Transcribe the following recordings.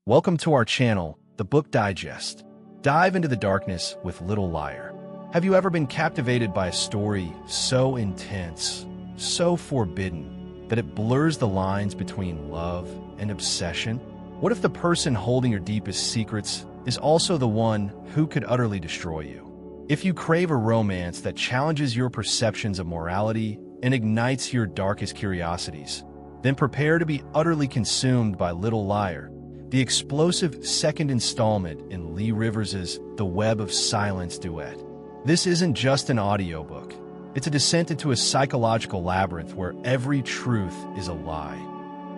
Welcome to our channel, The Book Digest. Dive into the darkness with Little Liar. Have you ever been captivated by a story so intense, so forbidden, that it blurs the lines between love and obsession? What if the person holding your deepest secrets is also the one who could utterly destroy you? If you crave a romance that challenges your perceptions of morality and ignites your darkest curiosities, then prepare to be utterly consumed by Little Liar, the explosive second installment in Leigh Rivers' The Web of Silence Duet. This isn't just an audiobook. It's a descent into a psychological labyrinth where every truth is a lie.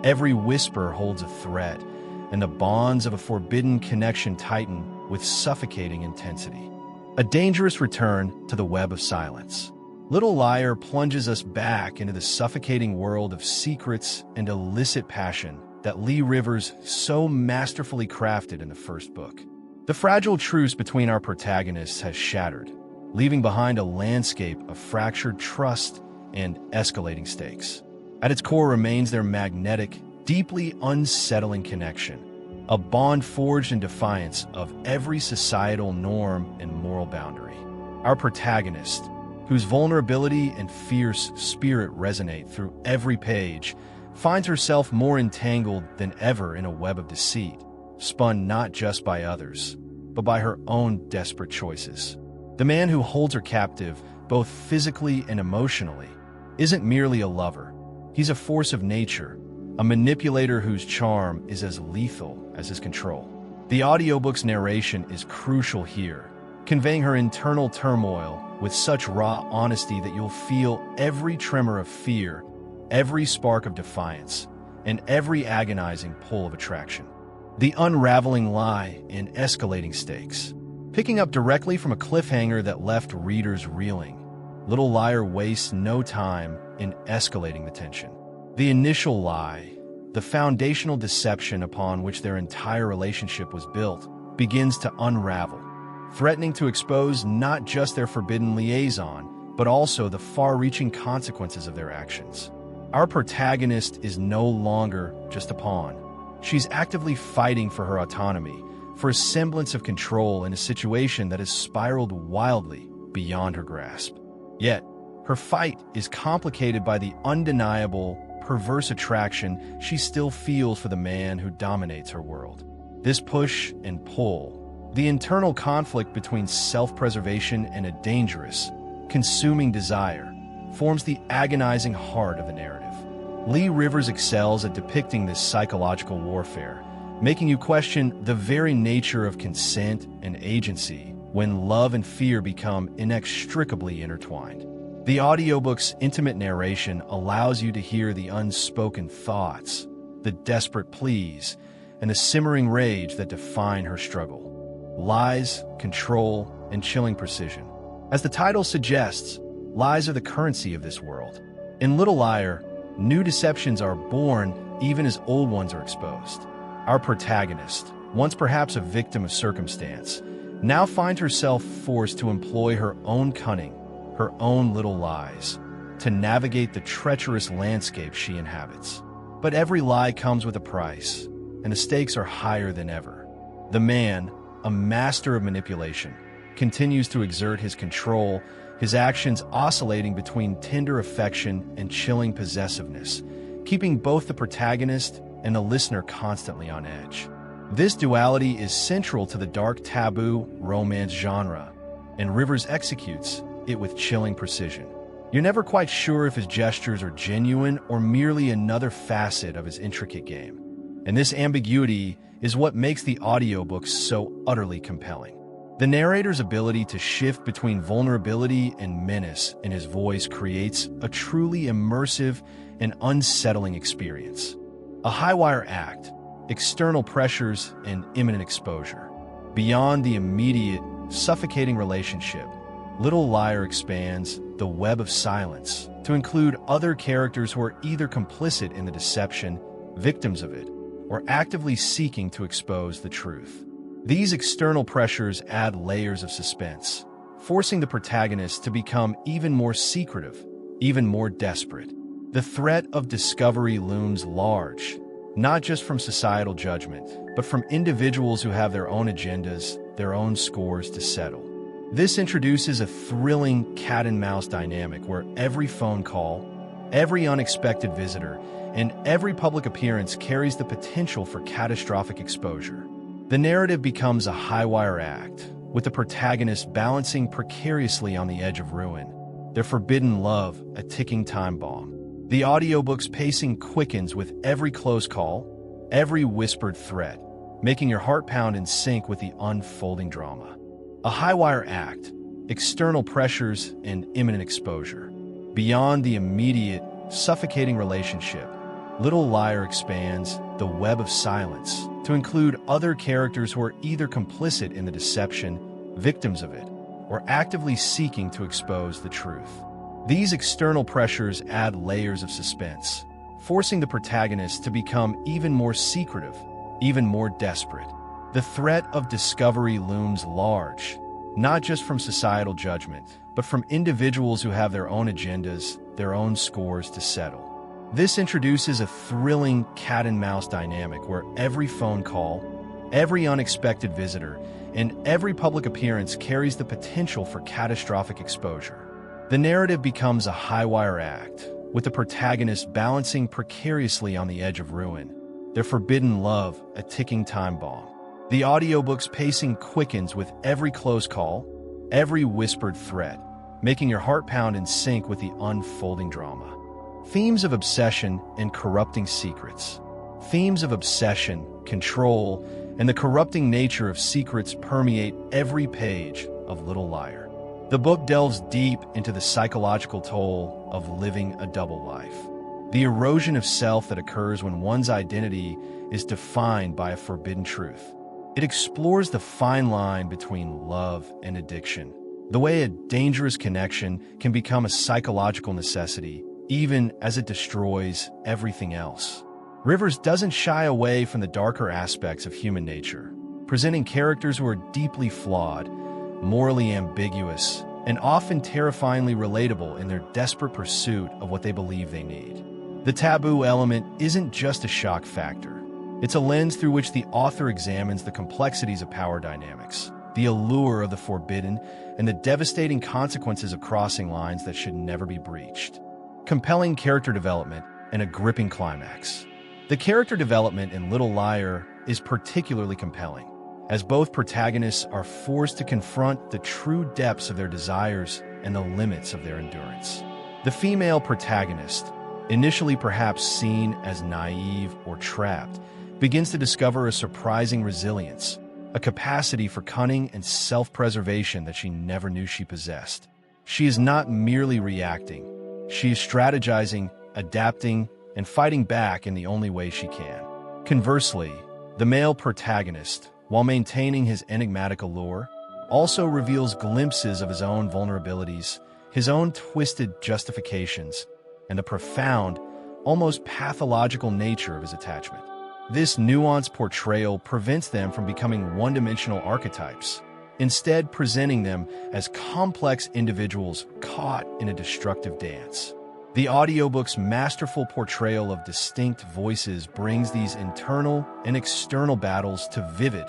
Every whisper holds a threat, and the bonds of a forbidden connection tighten with suffocating intensity. A dangerous return to the Web of Silence. Little Liar plunges us back into the suffocating world of secrets and illicit passion that Leigh Rivers so masterfully crafted in the first book. The fragile truce between our protagonists has shattered, leaving behind a landscape of fractured trust and escalating stakes. At its core remains their magnetic, deeply unsettling connection, a bond forged in defiance of every societal norm and moral boundary. Our protagonist, whose vulnerability and fierce spirit resonate through every page, finds herself more entangled than ever in a web of deceit, spun not just by others, but by her own desperate choices. The man who holds her captive, both physically and emotionally, isn't merely a lover. He's a force of nature, a manipulator whose charm is as lethal as his control. The audiobook's narration is crucial here, conveying her internal turmoil with such raw honesty that you'll feel every tremor of fear, every spark of defiance, and every agonizing pull of attraction. The unraveling lie and escalating stakes. Picking up directly from a cliffhanger that left readers reeling, Little Liar wastes no time in escalating the tension. The initial lie, the foundational deception upon which their entire relationship was built, begins to unravel, threatening to expose not just their forbidden liaison, but also the far-reaching consequences of their actions. Our protagonist is no longer just a pawn. She's actively fighting for her autonomy, for a semblance of control in a situation that has spiraled wildly beyond her grasp. Yet, her fight is complicated by the undeniable, perverse attraction she still feels for the man who dominates her world. This push and pull, the internal conflict between self-preservation and a dangerous, consuming desire, forms the agonizing heart of the narrative. Leigh Rivers excels at depicting this psychological warfare, making you question the very nature of consent and agency when love and fear become inextricably intertwined. The audiobook's intimate narration allows you to hear the unspoken thoughts, the desperate pleas, and the simmering rage that define her struggle. Lies, control, and chilling precision. As the title suggests, lies are the currency of this world. In Little Liar, new deceptions are born even as old ones are exposed. Our protagonist, once perhaps a victim of circumstance, now finds herself forced to employ her own cunning, her own little lies, to navigate the treacherous landscape she inhabits. But every lie comes with a price, and the stakes are higher than ever. The man, a master of manipulation, continues to exert his control, his actions oscillating between tender affection and chilling possessiveness, keeping both the protagonist and the listener constantly on edge. This duality is central to the dark taboo romance genre, and Rivers executes it with chilling precision. You're never quite sure if his gestures are genuine or merely another facet of his intricate game. And this ambiguity is what makes the audiobook so utterly compelling. The narrator's ability to shift between vulnerability and menace in his voice creates a truly immersive and unsettling experience. A high-wire act, external pressures, and imminent exposure. Beyond the immediate, suffocating relationship, Little Liar expands the web of silence to include other characters who are either complicit in the deception, victims of it, or actively seeking to expose the truth. These external pressures add layers of suspense, forcing the protagonist to become even more secretive, even more desperate. The threat of discovery looms large, not just from societal judgment, but from individuals who have their own agendas, their own scores to settle. This introduces a thrilling cat-and-mouse dynamic where every phone call, every unexpected visitor, and every public appearance carries the potential for catastrophic exposure. The narrative becomes a high-wire act, with the protagonist balancing precariously on the edge of ruin, their forbidden love a ticking time bomb. The audiobook's pacing quickens with every close call, every whispered threat, making your heart pound in sync with the unfolding drama. A high-wire act, external pressures, and imminent exposure. Beyond the immediate, suffocating relationship, Little Liar expands the web of silence to include other characters who are either complicit in the deception, victims of it, or actively seeking to expose the truth. These external pressures add layers of suspense, forcing the protagonist to become even more secretive, even more desperate. The threat of discovery looms large, not just from societal judgment, but from individuals who have their own agendas, their own scores to settle. This introduces a thrilling cat-and-mouse dynamic where every phone call, every unexpected visitor, and every public appearance carries the potential for catastrophic exposure. The narrative becomes a high-wire act, with the protagonist balancing precariously on the edge of ruin, their forbidden love a ticking time bomb. The audiobook's pacing quickens with every close call, every whispered threat, making your heart pound in sync with the unfolding drama. Themes of obsession and corrupting secrets. Themes of obsession, control, and the corrupting nature of secrets permeate every page of Little Liar. The book delves deep into the psychological toll of living a double life, the erosion of self that occurs when one's identity is defined by a forbidden truth. It explores the fine line between love and addiction, the way a dangerous connection can become a psychological necessity, even as it destroys everything else. Rivers doesn't shy away from the darker aspects of human nature, presenting characters who are deeply flawed, morally ambiguous, and often terrifyingly relatable in their desperate pursuit of what they believe they need. The taboo element isn't just a shock factor. It's a lens through which the author examines the complexities of power dynamics, the allure of the forbidden, and the devastating consequences of crossing lines that should never be breached. Compelling character development and a gripping climax. The character development in Little Liar is particularly compelling, as both protagonists are forced to confront the true depths of their desires and the limits of their endurance. The female protagonist, initially perhaps seen as naive or trapped, begins to discover a surprising resilience, a capacity for cunning and self-preservation that she never knew she possessed. She is not merely reacting. She is strategizing, adapting, and fighting back in the only way she can. Conversely, the male protagonist, while maintaining his enigmatic allure, also reveals glimpses of his own vulnerabilities, his own twisted justifications, and the profound, almost pathological nature of his attachment. This nuanced portrayal prevents them from becoming one-dimensional archetypes, instead presenting them as complex individuals caught in a destructive dance. The audiobook's masterful portrayal of distinct voices brings these internal and external battles to vivid,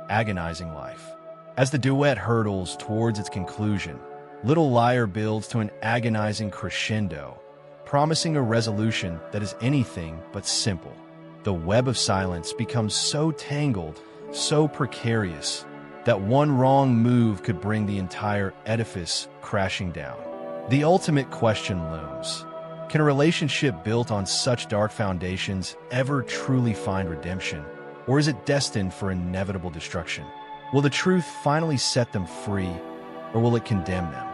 agonizing life. As the duet hurtles towards its conclusion, Little Liar builds to an agonizing crescendo, promising a resolution that is anything but simple. The web of silence becomes so tangled, so precarious, that one wrong move could bring the entire edifice crashing down. The ultimate question looms. Can a relationship built on such dark foundations ever truly find redemption, or is it destined for inevitable destruction? Will the truth finally set them free, or will it condemn them?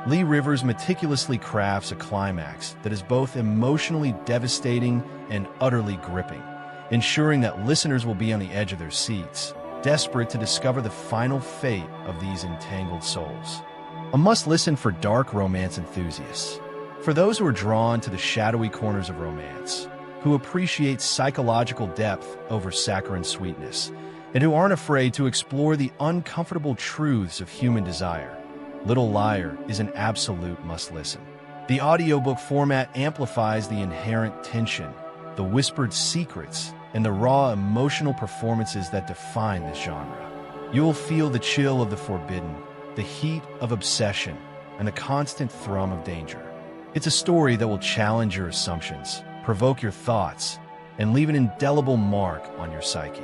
Leigh Rivers meticulously crafts a climax that is both emotionally devastating and utterly gripping, ensuring that listeners will be on the edge of their seats, desperate to discover the final fate of these entangled souls. A must-listen for dark romance enthusiasts. For those who are drawn to the shadowy corners of romance, who appreciate psychological depth over saccharine sweetness, and who aren't afraid to explore the uncomfortable truths of human desire, Little Liar is an absolute must-listen. The audiobook format amplifies the inherent tension, the whispered secrets, and the raw emotional performances that define this genre. You will feel the chill of the forbidden, the heat of obsession, and the constant thrum of danger. It's a story that will challenge your assumptions, provoke your thoughts, and leave an indelible mark on your psyche.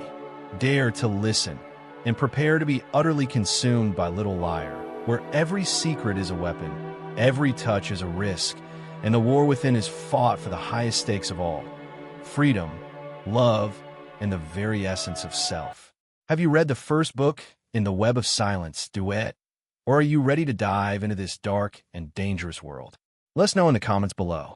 Dare to listen, and prepare to be utterly consumed by Little Liar, where every secret is a weapon, every touch is a risk, and the war within is fought for the highest stakes of all: freedom, love, and the very essence of self. Have you read the first book in the Web of Silence Duet? Or are you ready to dive into this dark and dangerous world? Let us know in the comments below.